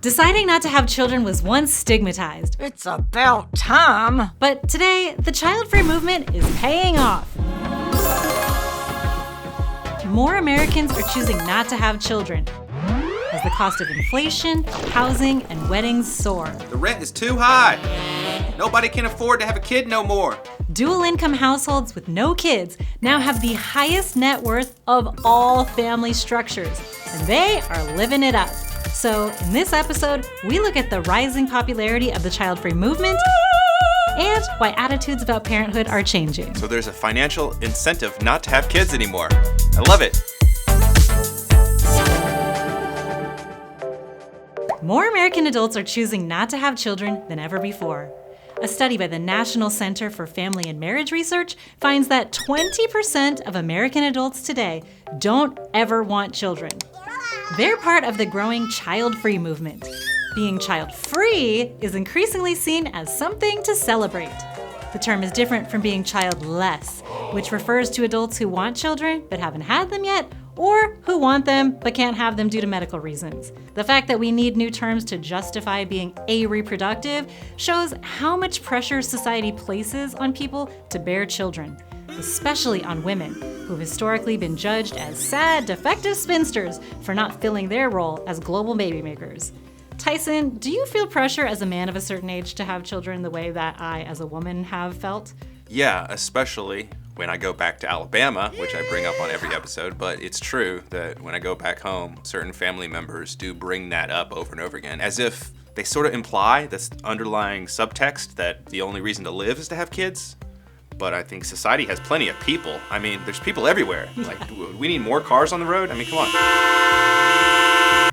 Deciding not to have children was once stigmatized. It's about time. But today, the child-free movement is paying off. More Americans are choosing not to have children as the cost of inflation, housing, and weddings soar. The rent is too high. Nobody can afford to have a kid no more. Dual-income households with no kids now have the highest net worth of all family structures, and they are living it up. So in this episode, we look at the rising popularity of the child-free movement and why attitudes about parenthood are changing. So there's a financial incentive not to have kids anymore. I love it. More American adults are choosing not to have children than ever before. A study by the National Center for Family and Marriage Research finds that 20% of American adults today don't ever want children. They're part of the growing child-free movement. Being child-free is increasingly seen as something to celebrate. The term is different from being childless, which refers to adults who want children but haven't had them yet, or who want them but can't have them due to medical reasons. The fact that we need new terms to justify being a-reproductive shows how much pressure society places on people to bear children, especially on women, who've historically been judged as sad, defective spinsters for not filling their role as global baby makers. Tyson, do you feel pressure as a man of a certain age to have children the way that I, as a woman, have felt? Yeah, especially when I go back to Alabama, which I bring up on every episode, but it's true that when I go back home, certain family members do bring that up over and over again, as if they sort of imply this underlying subtext that the only reason to live is to have kids. But I think society has plenty of people. I mean, there's people everywhere. Like, do we need more cars on the road? I mean, come on.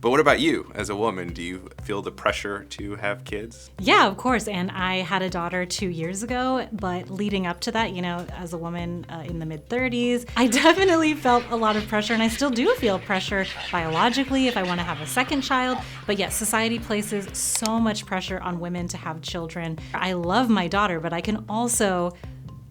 But what about you as a woman? Do you feel the pressure to have kids? Yeah, of course. And I had a daughter 2 years ago, but leading up to that, as a woman in the mid-30s, I definitely felt a lot of pressure, and I still do feel pressure biologically if I want to have a second child. But yes, society places so much pressure on women to have children. I love my daughter, but I can also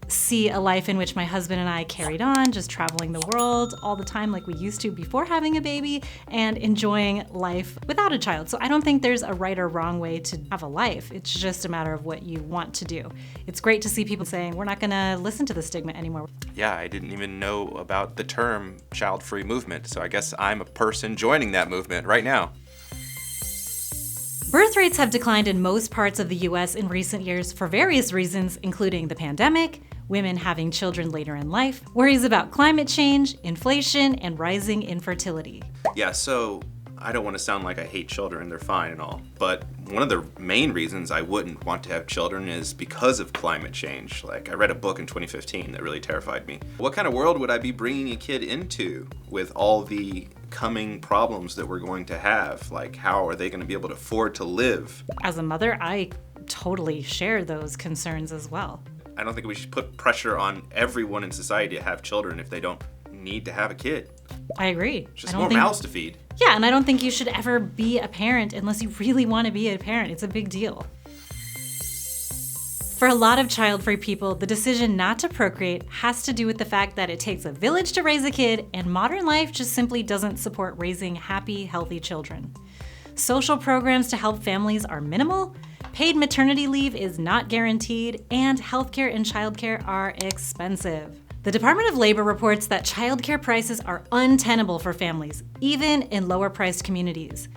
see a life in which my husband and I carried on, just traveling the world all the time like we used to before having a baby, and enjoying life without a child. So I don't think there's a right or wrong way to have a life. It's just a matter of what you want to do. It's great to see people saying, we're not gonna listen to the stigma anymore. Yeah, I didn't even know about the term child-free movement, so I guess I'm a person joining that movement right now. Birth rates have declined in most parts of the US in recent years for various reasons, including the pandemic, women having children later in life, worries about climate change, inflation, and rising infertility. Yeah, so I don't want to sound like I hate children, they're fine and all, but one of the main reasons I wouldn't want to have children is because of climate change. Like, I read a book in 2015 that really terrified me. What kind of world would I be bringing a kid into with all the coming problems that we're going to have? Like, how are they going to be able to afford to live? As a mother, I totally share those concerns as well. I don't think we should put pressure on everyone in society to have children if they don't need to have a kid. I agree. It's just more mouths to feed. Yeah, and I don't think you should ever be a parent unless you really want to be a parent. It's a big deal. For a lot of child-free people, the decision not to procreate has to do with the fact that it takes a village to raise a kid, and modern life just simply doesn't support raising happy, healthy children. Social programs to help families are minimal, paid maternity leave is not guaranteed, and healthcare and childcare are expensive. The Department of Labor reports that childcare prices are untenable for families, even in lower-priced communities.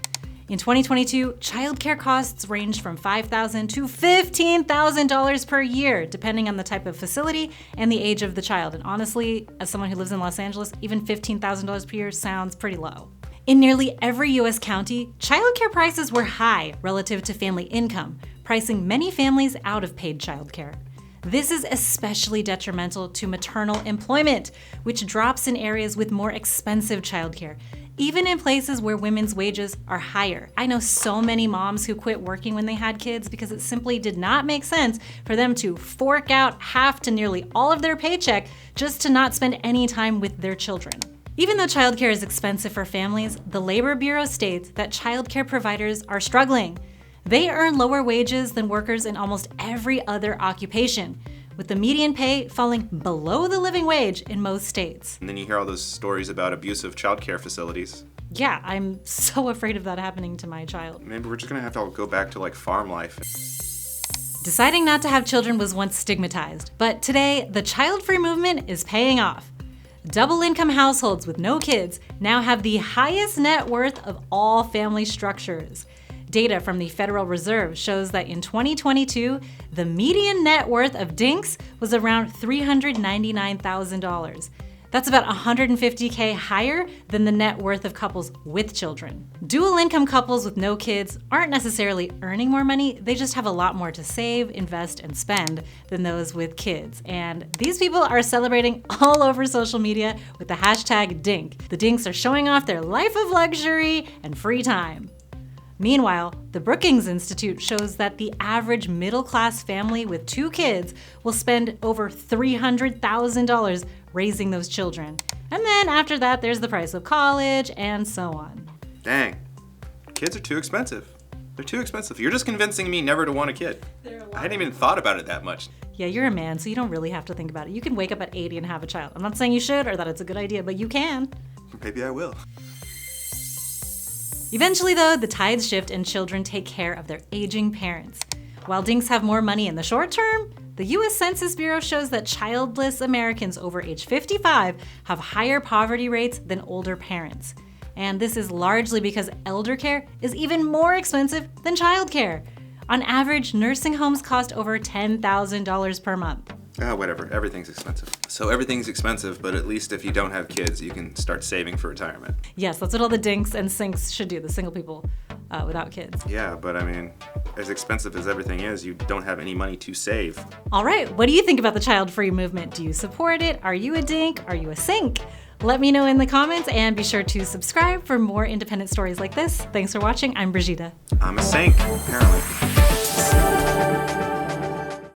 In 2022, childcare costs ranged from $5,000 to $15,000 per year, depending on the type of facility and the age of the child. And honestly, as someone who lives in Los Angeles, even $15,000 per year sounds pretty low. In nearly every US county, childcare prices were high relative to family income, pricing many families out of paid childcare. This is especially detrimental to maternal employment, which drops in areas with more expensive childcare, even in places where women's wages are higher. I know so many moms who quit working when they had kids because it simply did not make sense for them to fork out half to nearly all of their paycheck just to not spend any time with their children. Even though childcare is expensive for families, the Labor Bureau states that childcare providers are struggling. They earn lower wages than workers in almost every other occupation, with the median pay falling below the living wage in most states. And then you hear all those stories about abusive childcare facilities. Yeah, I'm so afraid of that happening to my child. Maybe we're just gonna have to all go back to like farm life. Deciding not to have children was once stigmatized, but today the child-free movement is paying off. Double-income households with no kids now have the highest net worth of all family structures. Data from the Federal Reserve shows that in 2022, the median net worth of DINKs was around $399,000. That's about $150K higher than the net worth of couples with children. Dual-income couples with no kids aren't necessarily earning more money, they just have a lot more to save, invest, and spend than those with kids. And these people are celebrating all over social media with the hashtag DINK. The DINKs are showing off their life of luxury and free time. Meanwhile, the Brookings Institute shows that the average middle-class family with 2 kids will spend over $300,000 raising those children. And then after that, there's the price of college and so on. Dang, kids are too expensive. They're too expensive. You're just convincing me never to want a kid. I hadn't even thought about it that much. Yeah, you're a man, so you don't really have to think about it. You can wake up at 80 and have a child. I'm not saying you should or that it's a good idea, but you can. Maybe I will. Eventually, though, the tides shift and children take care of their aging parents. While DINKs have more money in the short term, the US Census Bureau shows that childless Americans over age 55 have higher poverty rates than older parents. And this is largely because elder care is even more expensive than childcare. On average, nursing homes cost over $10,000 per month. Whatever, everything's expensive. So everything's expensive, but at least if you don't have kids, you can start saving for retirement. Yes, that's what all the DINKs and sinks should do, the single people without kids. Yeah, but I mean, as expensive as everything is, you don't have any money to save. All right, what do you think about the child-free movement? Do you support it? Are you a DINK? Are you a sink? Let me know in the comments and be sure to subscribe for more independent stories like this. Thanks for watching. I'm Brigida. I'm a sink, apparently.